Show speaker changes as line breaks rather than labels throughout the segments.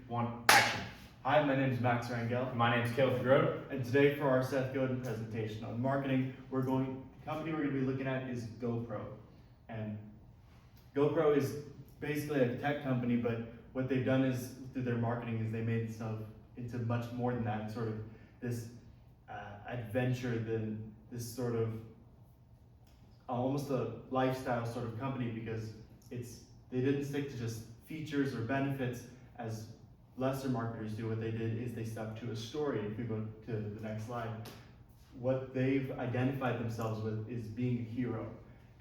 1, action.
Hi, my name is Max Rangel.
My name is Caleb Grote.
And today for our Seth Godin presentation on marketing, the company we're going to be looking at is GoPro. And GoPro is basically a tech company, but what they've done is, through their marketing, is they made themselves into much more than that, sort of this adventure, than this sort of almost a lifestyle sort of company, because they didn't stick to just features or benefits as lesser marketers do. What they did is they stuck to a story. If we go to the next slide, what they've identified themselves with is being a hero.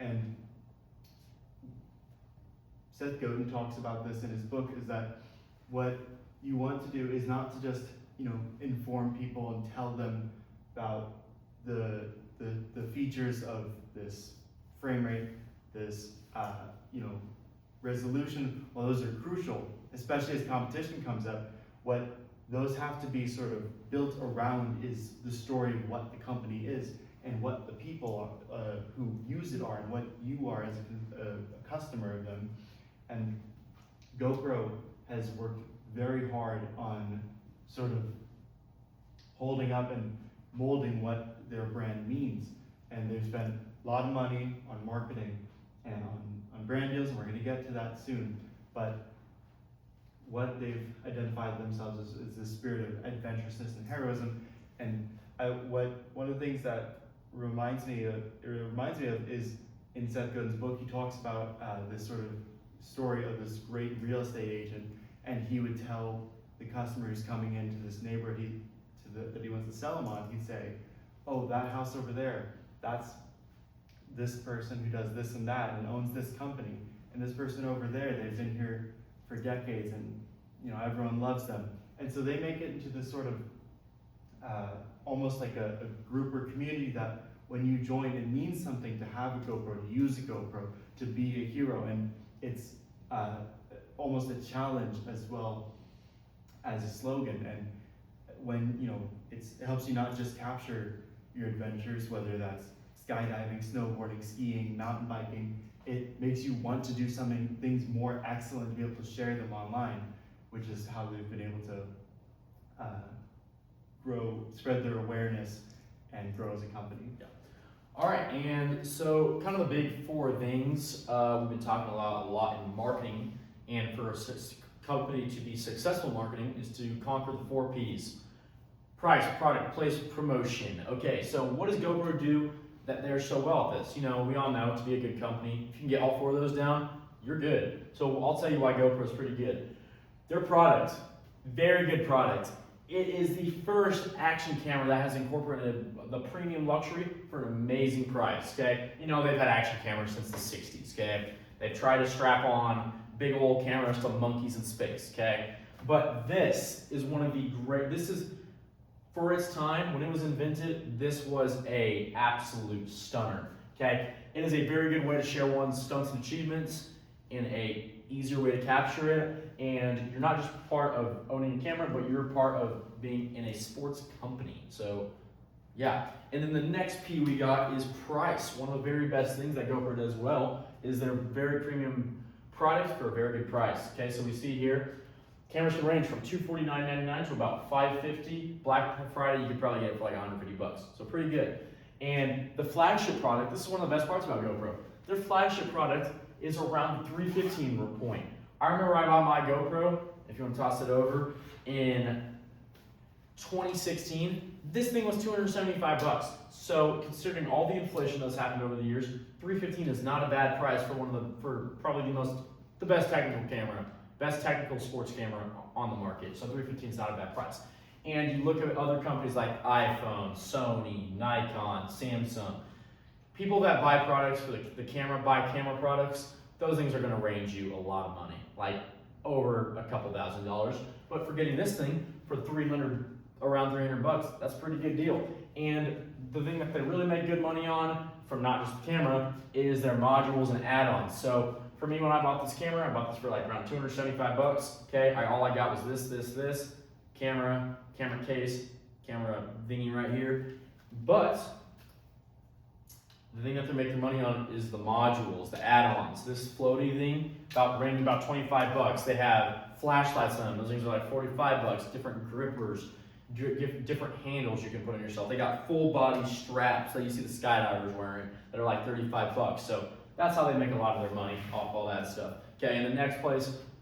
And Seth Godin talks about this in his book, is that what you want to do is not to just, inform people and tell them about the features of this frame rate, this resolution. Well, those are crucial, especially as competition comes up. What those have to be sort of built around is the story of what the company is and what the people who use it are, and what you are as a customer of them. And GoPro has worked very hard on sort of holding up and molding what their brand means. And they've spent a lot of money on marketing and on brand deals, and we're going to get to that soon. But what they've identified themselves as is this spirit of adventurousness and heroism. And one of the things that reminds me of is, in Seth Godin's book, he talks about this sort of story of this great real estate agent, and he would tell the customer who's coming into this neighborhood that he wants to sell them on, he'd say, "Oh, that house over there, that's this person who does this and that and owns this company, and this person over there, they've been here for decades, and everyone loves them." And so they make it into this sort of almost like a group or community, that when you join, it means something to have a GoPro, to use a GoPro, to be a hero. And it's almost a challenge as well as a slogan. And when it helps you not just capture your adventures, whether that's skydiving, snowboarding, skiing, mountain biking, it makes you want to do things more excellent, to be able to share them online, which is how they've been able to spread their awareness and grow as a company.
Yeah. All right, and so kind of the big 4 things we've been talking a lot in marketing, and for a company to be successful in marketing is to conquer the 4 Ps: price, product, place, promotion. Okay, so what does GoPro do that they're so well at this? We all know, to be a good company, if you can get all 4 of those down, you're good. So I'll tell you why GoPro is pretty good. Their product, very good product. It is the first action camera that has incorporated the premium luxury for an amazing price, okay? They've had action cameras since the 60s, okay? They've tried to strap on big old cameras to monkeys in space, okay? But this is one of the for its time, when it was invented, this was a absolute stunner, okay? It is a very good way to share one's stunts and achievements in a easier way to capture it, and you're not just part of owning a camera, but you're part of being in a sports company. So yeah. And then the next P we got is price. One of the very best things that GoPro does well is their very premium products for a very good price. Okay, so we see here, cameras can range from $249.99 to about $550. Black Friday, you could probably get it for like $150. So pretty good. And the flagship product, this is one of the best parts about GoPro. Their flagship product is around the $315 point. I remember I bought my GoPro, if you want to toss it over, in 2016. This thing was $275. So considering all the inflation that's happened over the years, $315 is not a bad price for probably the best technical camera, best technical sports camera on the market. So $315 is not a bad price. And you look at other companies like iPhone, Sony, Nikon, Samsung. People that buy products for the camera, buy camera products, those things are going to range you a lot of money, like over a couple $1,000s. But for getting this thing for around $300, that's a pretty good deal. And the thing that they really make good money on, from not just the camera, is their modules and add-ons. So for me, when I bought this camera, I bought this for like around $275. Okay, all I got was this camera case, camera thingy right here. But the thing that they're making money on is the modules, the add-ons. This floaty thing, ranging about $25. They have flashlights on them. Those things are like 45 bucks, different grippers, different handles you can put on yourself. They got full body straps that you see the skydivers wearing that are like 35 bucks. So that's how they make a lot of their money off all that stuff. Okay, and the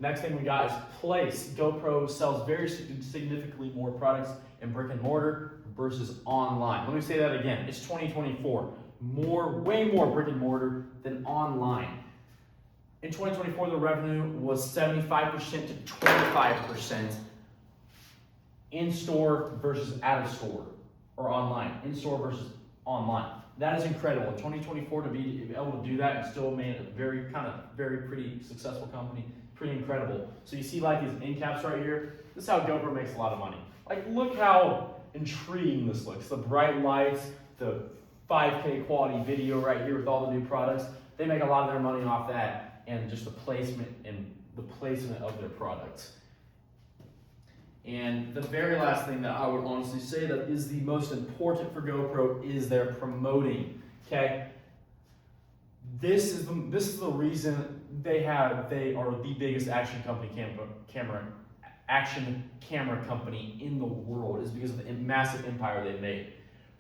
next thing we got is place. GoPro sells very significantly more products in brick and mortar versus online. Let me say that again. It's 2024. Way more brick and mortar than online. In 2024, the revenue was 75% to 25% in-store versus out-of-store, or online. In-store versus online. That is incredible. In 2024, to be able to do that and still made a very pretty successful company, pretty incredible. So you see like these end caps right here. This is how GoPro makes a lot of money. Like look how intriguing this looks. The bright lights, the 5K quality video right here with all the new products. They make a lot of their money off that and just the placement of their products. And the very last thing that I would honestly say that is the most important for GoPro is their promoting. Okay, this is the reason they are the biggest action camera company in the world, is because of the massive empire they've made.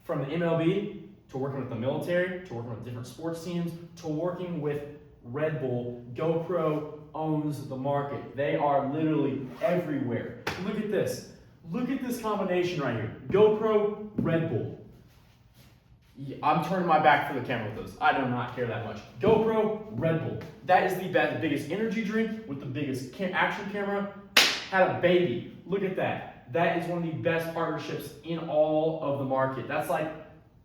From the MLB to working with the military to working with different sports teams to working with Red Bull, GoPro owns the market. They are literally everywhere. Look at this. Look at this combination right here. GoPro, Red Bull. Yeah, I'm turning my back for the camera with those. I do not care that much. GoPro, Red Bull. That is the biggest energy drink with the biggest action camera. Had a baby. Look at that. That is one of the best partnerships in all of the market. That's like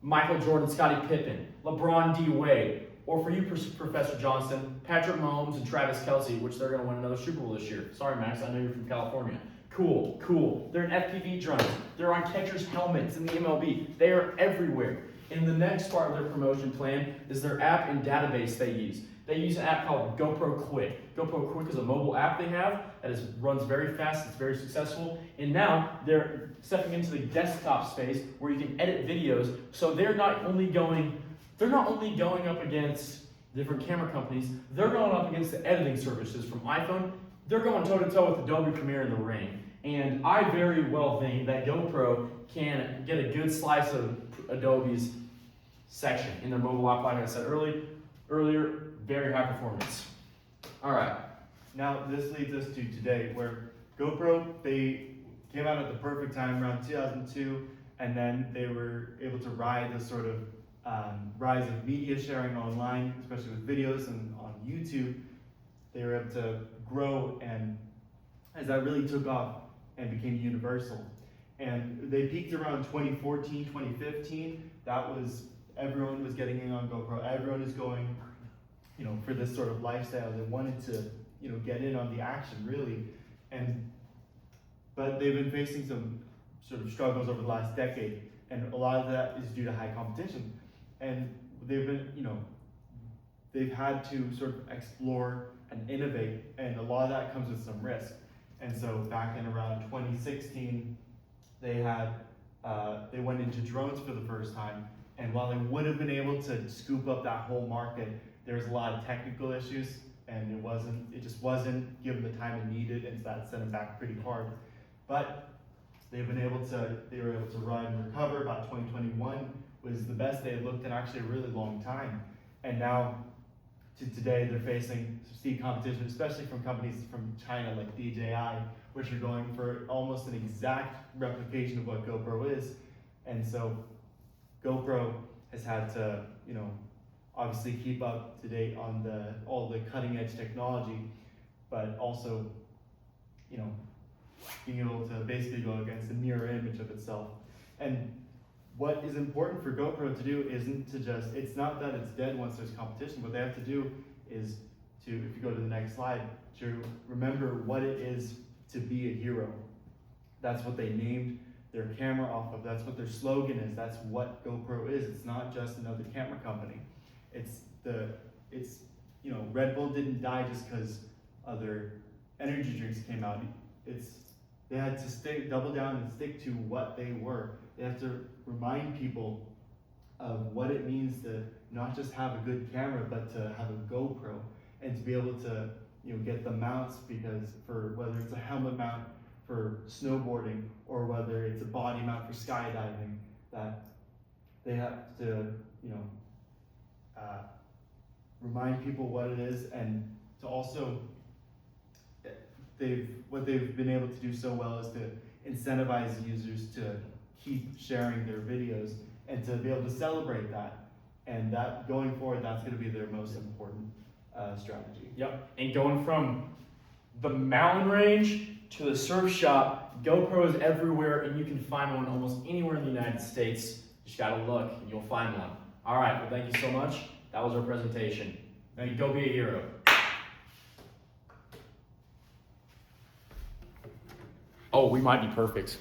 Michael Jordan, Scottie Pippen, LeBron D. Wade, or for you, Professor Johnson, Patrick Mahomes and Travis Kelce, which they're going to win another Super Bowl this year. Sorry, Max, I know you're from California. Cool. They're in FPV drones. They're on catchers' helmets in the MLB. They are everywhere. And the next part of their promotion plan is their app and database they use. They use an app called GoPro Quick. GoPro Quick is a mobile app they have that runs very fast, it's very successful, and now they're stepping into the desktop space where you can edit videos. So they're not only going up against different camera companies, they're going up against the editing services from iPhone. They're going toe-to-toe with Adobe Premiere in the ring. And I very well think that GoPro can get a good slice of Adobe's section in their mobile app, like I said earlier, very high performance. All right.
Now this leads us to today, where GoPro, they came out at the perfect time around 2002, and then they were able to ride the sort of rise of media sharing online, especially with videos and on YouTube. They were able to grow, and as that really took off and became universal. And they peaked around 2014, 2015. Everyone was getting in on GoPro. Everyone is going, for this sort of lifestyle. They wanted to, get in on the action, really. But they've been facing some sort of struggles over the last decade, and a lot of that is due to high competition. And they've had to sort of explore and innovate, and a lot of that comes with some risk. And so back in around 2016, they went into drones for the first time. And while they would have been able to scoop up that whole market, there's a lot of technical issues, and it just wasn't given the time it needed, and so that set them back pretty hard. But they were able to run and recover. About 2021 was the best they had looked in actually a really long time. And now to today, they're facing steep competition, especially from companies from China like DJI, which are going for almost an exact replication of what GoPro is. And so GoPro has had to, obviously keep up to date on all the cutting edge technology, but also, being able to basically go against the mirror image of itself. And what is important for GoPro to do it's not that it's dead once there's competition. What they have to do is if you go to the next slide, to remember what it is to be a hero. That's what they named their camera off of. That's what their slogan is. That's what GoPro is. It's not just another camera company. Red Bull didn't die just because other energy drinks came out. They had to double down and stick to what they were. They have to remind people of what it means to not just have a good camera, but to have a GoPro, and to be able to, get the mounts, because for whether it's a helmet mount for snowboarding or whether it's a body mount for skydiving, that they have to, remind people what it is, and to also, what they've been able to do so well is to incentivize users to keep sharing their videos and to be able to celebrate that. And that going forward, that's going to be their most important strategy.
Yep, and going from the mountain range to the surf shop, GoPro is everywhere, and you can find one almost anywhere in the United States. Just gotta look, and you'll find one. All right, well, thank you so much. That was our presentation. Now you go be a hero. Oh, we might be perfect.